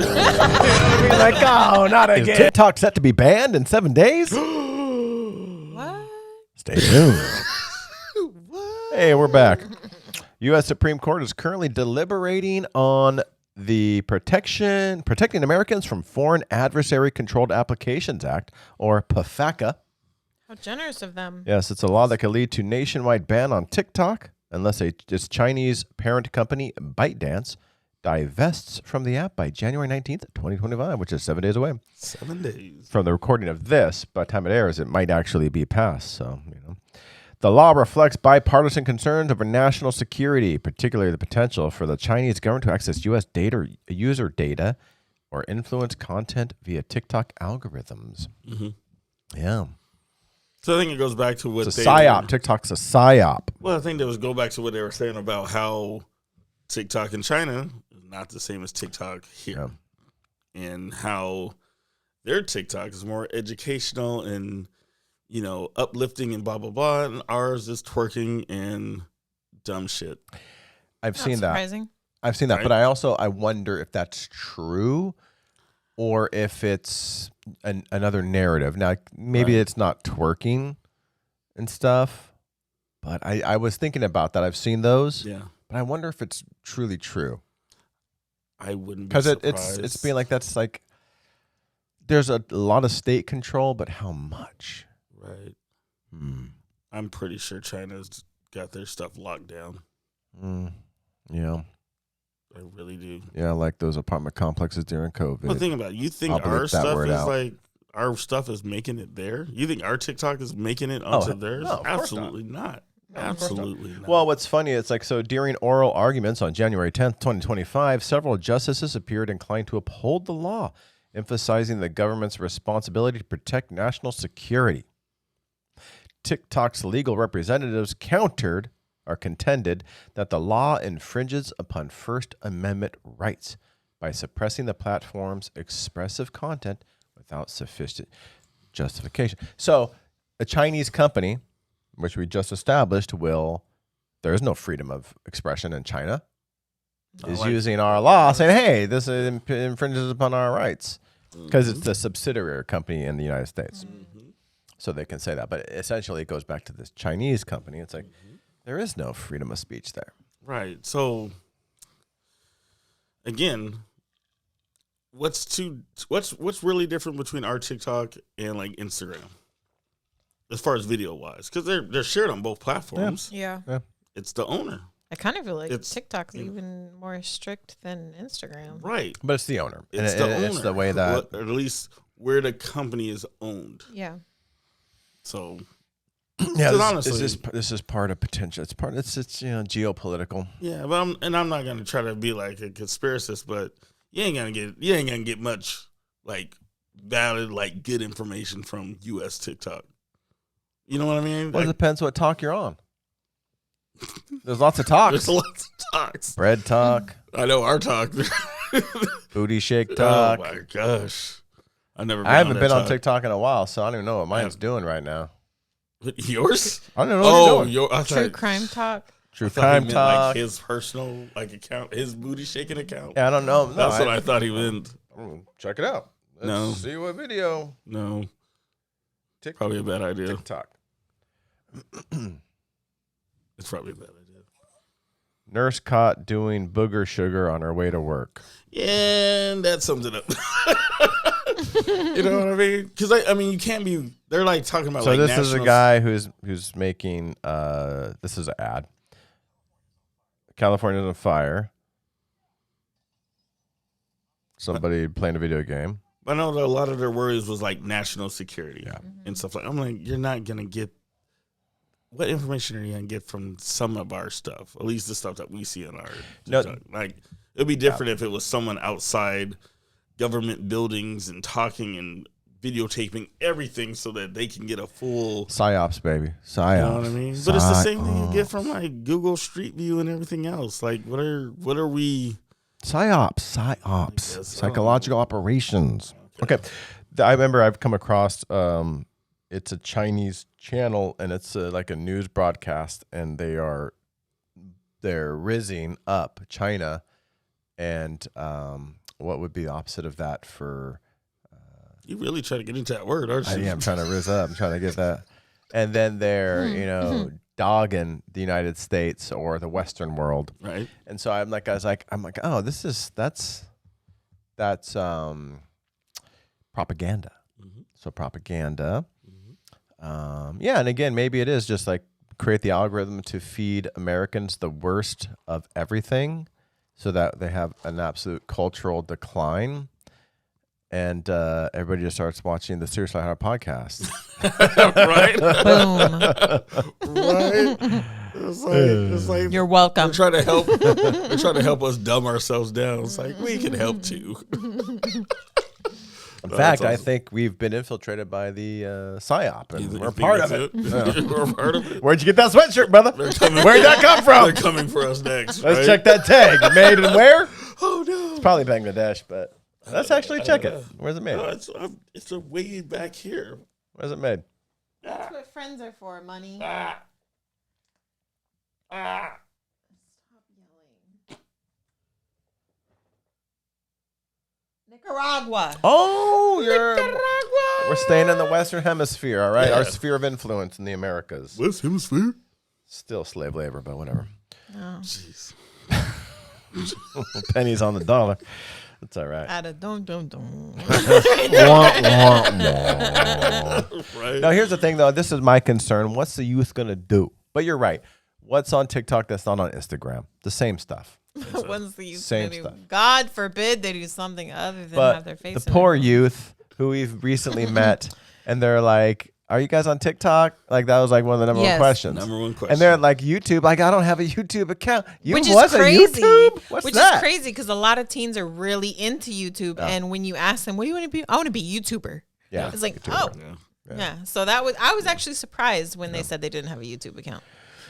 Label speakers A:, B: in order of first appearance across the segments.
A: You know what I mean? Like, oh, not again. Is TikTok set to be banned in 7 days?
B: What?
A: Stay tuned. Hey, we're back. U.S. Supreme Court is currently deliberating on the Protecting Americans from Foreign Adversary Controlled Applications Act, or PFACA.
B: How generous of them.
A: Yes, it's a law that could lead to nationwide ban on TikTok unless its Chinese parent company, ByteDance, divests from the app by January 19th, 2025, which is 7 days away.
C: 7 days.
A: From the recording of this, by the time it airs, it might actually be passed. So, The law reflects bipartisan concerns over national security, particularly the potential for the Chinese government to access U.S. user data or influence content via TikTok algorithms.
C: Mm-hmm.
A: Yeah.
C: So I think it goes back to what
A: it's a psyop. TikTok's a psyop.
C: Well, I think that was go back to what they were saying about how TikTok in China is not the same as TikTok here. Yeah. And how their TikTok is more educational and, uplifting and blah, blah, blah. And ours is twerking and dumb shit.
A: I've seen
B: surprising.
A: that. I've seen that. Right? But I wonder if that's true or if it's another narrative. Now, maybe it's not twerking and stuff, but I was thinking about that. I've seen those.
C: Yeah.
A: But I wonder if it's truly true.
C: I wouldn't be surprised.
A: Because it's being like, that's like, there's a lot of state control, but how much?
C: Right. I'm pretty sure China's got their stuff locked down.
A: Yeah.
C: I really do.
A: Yeah, like those apartment complexes during COVID.
C: Well, think about it. You think our stuff is making it there? You think our TikTok is making it onto theirs?
A: No,
C: absolutely not. Absolutely not.
A: Well, what's funny, it's like, so during oral arguments on January 10th, 2025, several justices appeared inclined to uphold the law, emphasizing the government's responsibility to protect national security. TikTok's legal representatives contended that the law infringes upon First Amendment rights by suppressing the platform's expressive content without sufficient justification. So a Chinese company, which we just established, there is no freedom of expression in China, is using our law saying, hey, this infringes upon our rights because it's the subsidiary company in the United States. So they can say that. But essentially it goes back to this Chinese company. It's like, there is no freedom of speech there.
C: Right. So, again, what's really different between our TikTok and like Instagram as far as video wise? Because they're shared on both platforms.
B: Yeah.
C: It's the owner.
B: I kind of feel like TikTok's even more strict than Instagram.
C: Right.
A: But it's the owner.
C: It's the owner.
A: It's the way that...
C: Or at least where the company is owned.
B: Yeah.
C: So...
A: Yeah, this is part of potential. It's geopolitical.
C: Yeah, but I'm not gonna try to be like a conspiracist, but you ain't gonna get much like valid, like good information from U.S. TikTok. You know what I mean?
A: Well, it depends what talk you're on. There's lots of talks.
C: There's lots of talks.
A: Bread talk.
C: I know our talk.
A: Booty shake talk.
C: Oh my gosh, I
A: haven't been on TikTok in a while, so I don't even know what mine's doing right now.
C: Yours?
A: I don't know what you're doing.
B: True crime talk.
A: True crime talk.
C: Like his personal account, his booty shaking account.
A: Yeah, I don't know.
C: That's what I thought he meant.
A: Check it out. Let's see what video.
C: No. Probably a bad idea.
A: TikTok.
C: It's probably a bad idea.
A: Nurse caught doing booger sugar on her way to work.
C: Yeah, and that sums it up. You know what I mean? Because you can't be. They're like talking about.
A: So this is a guy who's making. This is an ad. California's on fire. Somebody playing a video game.
C: I know that a lot of their worries was like national security and stuff like. I'm like, you're not gonna get. What information are you gonna get from some of our stuff? At least the stuff that we see on our TikTok. Like it'd be different if it was someone outside government buildings and talking and videotaping everything so that they can get a full
A: psyops, baby. Psyops.
C: You know what I mean? But it's the same thing you get from like Google Street View and everything else. Like what are we?
A: Psyops. Psychological operations. Okay. I remember I've come across it's a Chinese channel and it's like a news broadcast and they're rizzing up China and what would be the opposite of that for?
C: You really try to get into that word, aren't you?
A: I'm trying to riz up. I'm trying to get that. And then they're, dogging the United States or the Western world.
C: Right.
A: And so I'm like, oh, that's propaganda.
C: Mm-hmm.
A: So propaganda.
C: Mm-hmm.
A: And again, maybe it is just like create the algorithm to feed Americans the worst of everything so that they have an absolute cultural decline. And everybody just starts watching the Seriously Hard podcast.
C: Right?
B: Boom.
C: Right? It's like
B: You're welcome.
C: they're trying to help. They're trying to help us dumb ourselves down. It's like we can help too.
A: In fact, I think we've been infiltrated by the PSYOP, and we're part of it.
C: We're part of it.
A: Where'd you get that sweatshirt, brother? Where'd that come from?
C: They're coming for us next.
A: Let's
C: right?
A: check that tag. Made in where?
C: Oh no!
A: It's probably Bangladesh, but let's actually check it. Where's it made?
C: No, it's a way back here.
A: Where's it made?
B: That's what friends are for, money.
C: Ah. Ah.
B: Stop yelling. Nicaragua.
A: Oh,
C: Nicaragua.
A: we're staying in the Western Hemisphere, all right?
C: Yeah.
A: Our sphere of influence in the Americas.
C: West Hemisphere?
A: Still slave labor, but whatever.
B: Oh.
C: Jeez.
A: Pennies on the dollar. That's all right.
B: Add a dum.
C: Right.
A: Now, here's the thing, though. This is my concern. What's the youth going to do? But you're right. What's on TikTok that's not on Instagram? The same stuff.
B: When's the youth
A: Same
B: gonna do?
A: stuff.
B: God forbid they do something other than
A: But
B: have their face.
A: the
B: in
A: poor
B: it.
A: youth who we've recently met, and they're like, are you guys on TikTok? Like, that was like one of the number one
B: Yes.
A: questions.
C: Number one question.
A: And they're like, YouTube. Like, I don't have a YouTube account. You
B: Which
A: was
B: is
A: a
B: crazy.
A: YouTube? What's
B: Which
A: that?
B: is crazy because a lot of teens are really into YouTube, and when you ask them, "What do you want to be?" I want to be a YouTuber.
A: Yeah.
B: It's like,
A: YouTuber.
B: oh, yeah. So I was actually surprised when they said they didn't have a YouTube account.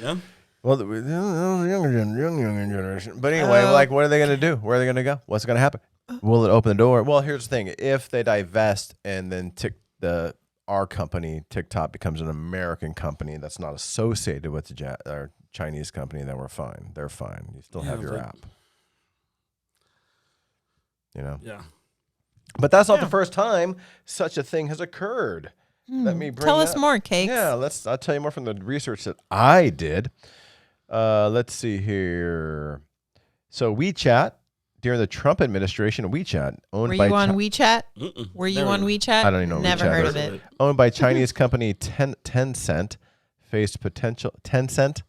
C: Yeah.
A: Well, the younger generation. But anyway, like, what are they going to do? Where are they going to go? What's going to happen? Will it open the door? Well, here's the thing. If they divest and then our company, TikTok, becomes an American company that's not associated with our Chinese company, then we're fine. They're fine. You still have your app. You know?
C: Yeah.
A: But that's not the first time such a thing has occurred. Let me
B: Tell us more, Cakes.
A: Yeah, I'll tell you more from the research that I did. Let's see here. So WeChat, during the Trump administration, WeChat owned
B: Were
A: by
B: you on WeChat? Were you on WeChat?
A: I don't even know what
B: Never
A: WeChat
B: heard
A: is.
B: of it.
A: Owned by Chinese company Tencent, faced potential Tencent.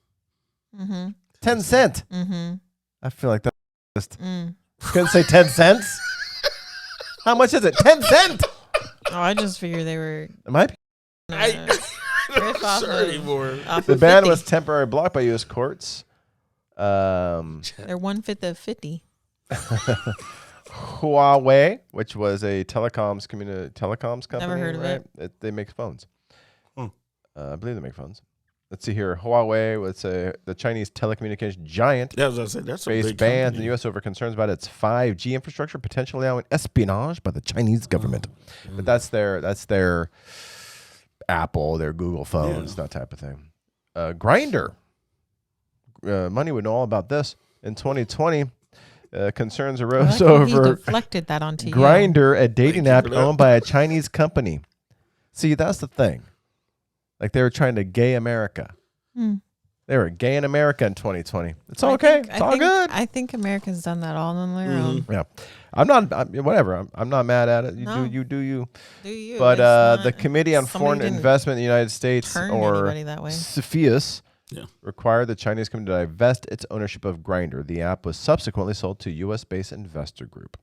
B: Mm-hmm.
A: Tencent.
B: Mm-hmm.
A: I feel like that. Just couldn't say 10 cents. How much is it? 10 cents.
B: Oh, I just figured they were.
A: Am I?
C: I'm not sure anymore.
A: The ban was temporarily blocked by U.S. courts.
B: They're 1/5 of 50.
A: Huawei, which was a telecoms company.
B: Never heard of it.
A: They make phones.
C: Hmm.
A: I believe they make phones. Let's see here. Huawei was the Chinese telecommunications giant.
C: Yeah, I was gonna say that's a
A: Faced
C: big
A: bans in
C: company.
A: the U.S. over concerns about its 5G infrastructure potentially allowing espionage by the Chinese government. But that's their Apple, their Google phones, that type of thing. Grindr. Money would know all about this. In 2020, concerns arose
B: He
A: over
B: deflected that onto you.
A: Grindr, a dating
C: Thank you
A: app
C: for that.
A: owned by a Chinese company. See, that's the thing. Like, they were trying to gay America. They were gay in America in 2020. It's okay. It's all good.
B: I think America's done that all on their own.
A: Yeah, whatever. I'm not mad at it.
B: No.
A: You do you.
B: Do you?
A: But
B: It's
A: the
B: not-
A: Committee on
B: somebody
A: Foreign
B: didn't
A: Investment in the United States,
B: turn
A: or
B: anybody that way.
A: CFIUS,
C: Yeah.
A: required the Chinese company to divest its ownership of Grindr. The app was subsequently sold to U.S.-based investor group.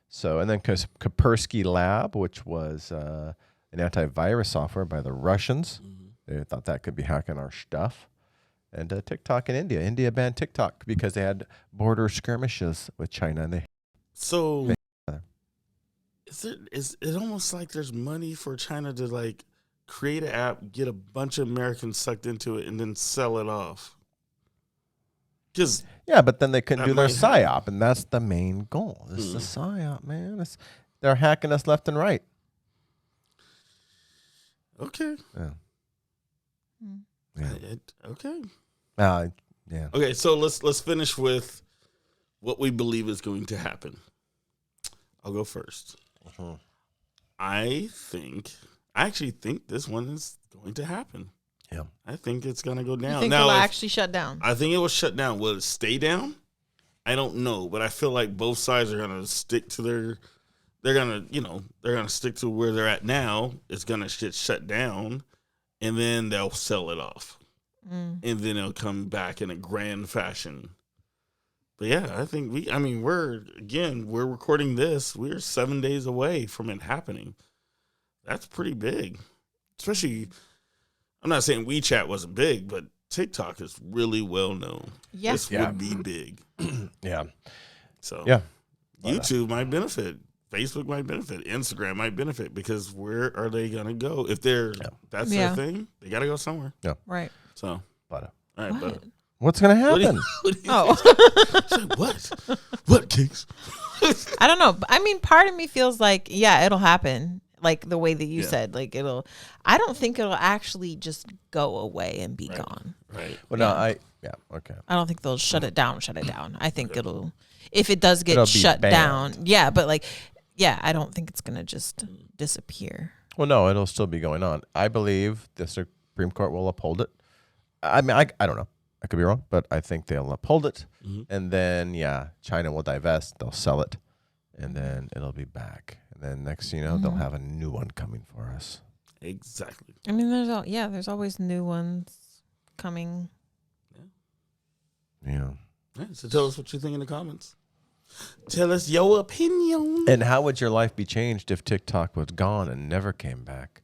A: So, and then Kaspersky Lab, which was an antivirus software by the Russians. They thought that could be hacking our stuff. And TikTok in India. India banned TikTok because they had border skirmishes with China. And they
C: So is it almost like there's money for China to like create an app, get a bunch of Americans sucked into it, and then sell it off? Because
A: yeah, but then they couldn't
C: That
A: do their
C: might
A: PSYOP, and that's the main goal. This is the PSYOP, man. They're hacking us left and right.
C: okay,
A: Yeah.
C: okay,
A: Yeah.
C: okay. So let's finish with what we believe is going to happen. I'll go first.
A: Uh-huh.
C: I actually think this one is going to happen.
A: Yeah.
C: I think it's going to go down.
B: You think it'll actually shut down?
C: I think it will shut down. Will it stay down? I don't know, but I feel like both sides are going to stick to they're going to stick to where they're at now. It's going to get shut down, and then they'll sell it off. And then it'll come back in a grand fashion. But yeah, I think we're recording this. We're 7 days away from it happening. That's pretty big. Especially, I'm not saying WeChat wasn't big, but TikTok is really well known.
B: Yeah.
C: This would be big.
A: Yeah.
C: So
A: yeah.
C: YouTube might benefit. Facebook might benefit. Instagram might benefit, because where are they going to go? If that's their thing, they got to go somewhere.
A: Yeah.
B: Right.
C: So,
A: But
C: all right,
B: What?
A: what's going to happen?
C: What, Kings?
B: I don't know. I mean, part of me feels like, yeah, it'll happen. Like the way that you said, like I don't think it'll actually just go away and be gone.
C: Right.
A: Well, no, okay.
B: I don't think they'll shut it down. I think if it does get shut down. Yeah. But I don't think it's going to just disappear.
A: Well, no, it'll still be going on. I believe the Supreme Court will uphold it. I mean, I don't know. I could be wrong, but I think they'll uphold it. And then, China will divest. They'll sell it. And then it'll be back. And then next thing you know, they'll have a new one coming for us.
C: Exactly.
B: I mean, there's always new ones coming.
A: Yeah.
C: So tell us what you think in the comments. Tell us your opinion.
A: And how would your life be changed if TikTok was gone and never came back?